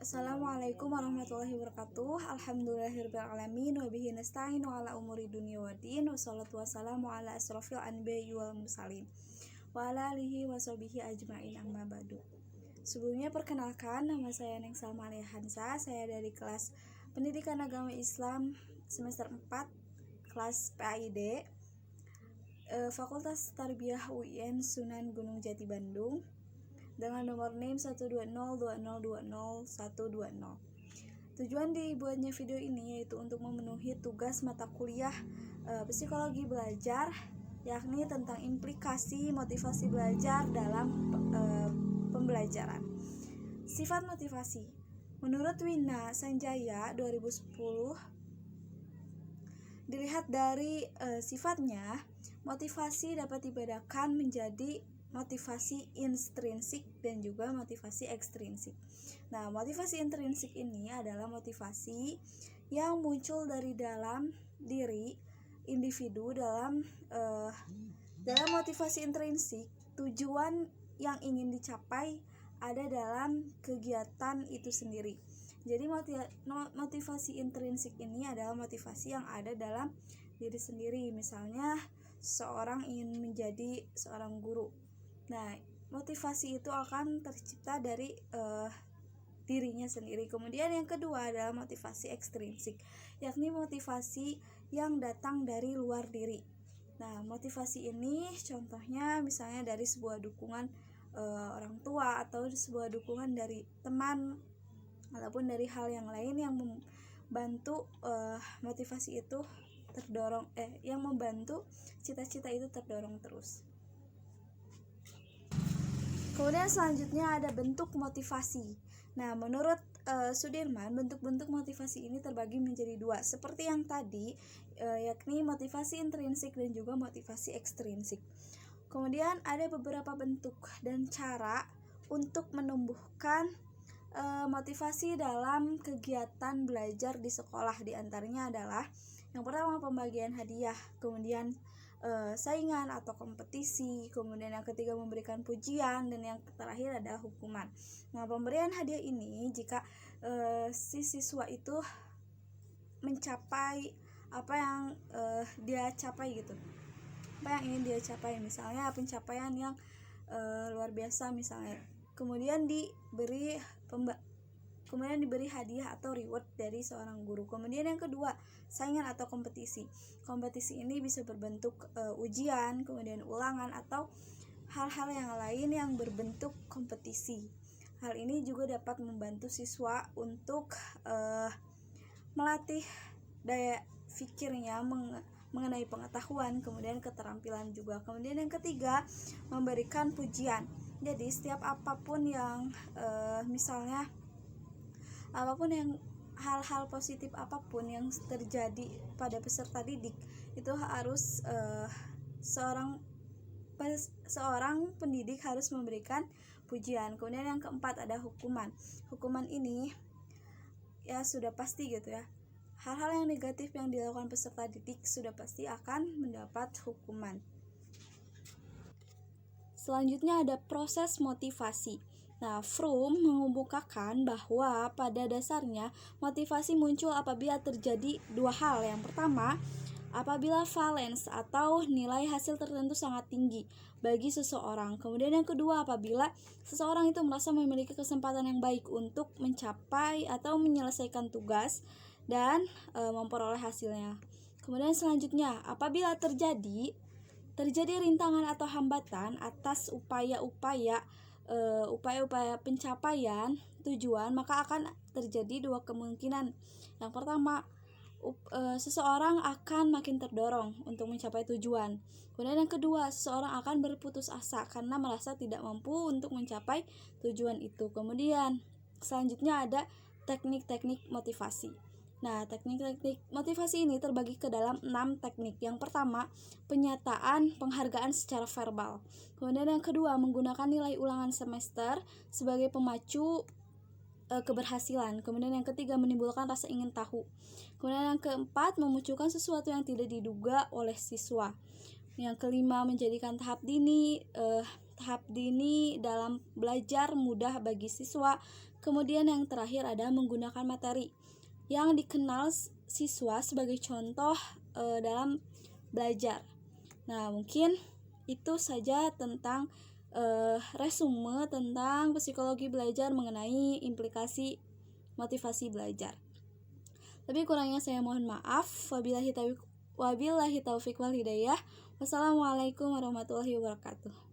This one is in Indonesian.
Assalamualaikum warahmatullahi wabarakatuh. Alhamdulillahirrahmanirrahim. Wabihi nasta'inu ala umuri dunia waddin. Wassalatu wassalamu ala asrofil anbiya'i wal mursalin wa ala alihi wa sahbihi ajma'in, amma ba'du. Sebelumnya perkenalkan, nama saya Neng Salma Alia Hansa. Saya dari kelas Pendidikan Agama Islam semester 4, kelas PAID, Fakultas Tarbiyah UIN Sunan Gunung Jati Bandung, dengan nomor NIM 120202010. Tujuan dibuatnya video ini yaitu untuk memenuhi tugas mata kuliah psikologi belajar, yakni tentang implikasi motivasi belajar dalam pembelajaran. Sifat motivasi. Menurut Wina Sanjaya 2010, dilihat dari sifatnya, motivasi dapat dibedakan menjadi motivasi intrinsik dan juga motivasi ekstrinsik. Nah, motivasi intrinsik ini adalah motivasi yang muncul dari dalam diri individu. Dalam motivasi intrinsik, tujuan yang ingin dicapai ada dalam kegiatan itu sendiri. Jadi motivasi intrinsik ini adalah motivasi yang ada dalam diri sendiri. Misalnya seorang ingin menjadi seorang guru. Nah, motivasi itu akan tercipta dari dirinya sendiri. Kemudian yang kedua adalah motivasi ekstrinsik, yakni motivasi yang datang dari luar diri. Nah, motivasi ini contohnya misalnya dari sebuah dukungan orang tua, atau sebuah dukungan dari teman, ataupun dari hal yang lain yang membantu motivasi itu terdorong, yang membantu cita-cita itu terdorong terus. Kemudian selanjutnya ada bentuk motivasi. Nah, menurut Sudirman, bentuk-bentuk motivasi ini terbagi menjadi dua, seperti yang tadi, yakni motivasi intrinsik dan juga motivasi ekstrinsik. Kemudian ada beberapa bentuk dan cara untuk menumbuhkan motivasi dalam kegiatan belajar di sekolah. Di antaranya adalah yang pertama pembagian hadiah, kemudian saingan atau kompetisi, kemudian yang ketiga memberikan pujian, dan yang terakhir adalah hukuman. Nah, pemberian hadiah ini jika si siswa itu mencapai apa yang dia capai gitu, apa yang ingin dia capai, misalnya pencapaian yang luar biasa misalnya, kemudian diberi hadiah atau reward dari seorang guru. Kemudian yang kedua, saingan atau kompetisi. Kompetisi ini bisa berbentuk ujian, kemudian ulangan, atau hal-hal yang lain yang berbentuk kompetisi. Hal ini juga dapat membantu siswa untuk melatih daya pikirnya mengenai pengetahuan, kemudian keterampilan juga. Kemudian yang ketiga, memberikan pujian. Jadi setiap apapun yang misalnya hal-hal positif apapun yang terjadi pada peserta didik, itu harus seorang pendidik harus memberikan pujian. Kemudian yang keempat ada hukuman. Hukuman ini ya sudah pasti gitu ya, hal-hal yang negatif yang dilakukan peserta didik sudah pasti akan mendapat hukuman. Selanjutnya ada proses motivasi. Nah, Fromm mengemukakan bahwa pada dasarnya motivasi muncul apabila terjadi dua hal. Yang pertama, apabila valens atau nilai hasil tertentu sangat tinggi bagi seseorang. Kemudian yang kedua, apabila seseorang itu merasa memiliki kesempatan yang baik untuk mencapai atau menyelesaikan tugas dan memperoleh hasilnya. Kemudian selanjutnya, apabila terjadi rintangan atau hambatan atas upaya-upaya pencapaian tujuan, maka akan terjadi dua kemungkinan. Yang pertama, seseorang akan makin terdorong untuk mencapai tujuan. Kemudian yang kedua, seseorang akan berputus asa karena merasa tidak mampu untuk mencapai tujuan itu. Kemudian selanjutnya ada teknik-teknik motivasi. Nah, teknik-teknik motivasi ini terbagi ke dalam 6 teknik. Yang pertama, penyataan penghargaan secara verbal. Kemudian yang kedua, menggunakan nilai ulangan semester sebagai pemacu keberhasilan. Kemudian yang ketiga, menimbulkan rasa ingin tahu. Kemudian yang keempat, memunculkan sesuatu yang tidak diduga oleh siswa. Yang kelima, menjadikan tahap dini tahap dini dalam belajar mudah bagi siswa. Kemudian yang terakhir ada menggunakan materi yang dikenal siswa sebagai contoh dalam belajar. Nah, mungkin itu saja tentang resume tentang psikologi belajar mengenai implikasi motivasi belajar. Lebih kurangnya saya mohon maaf. Wabillahi taufiq wal hidayah. Wassalamualaikum warahmatullahi wabarakatuh.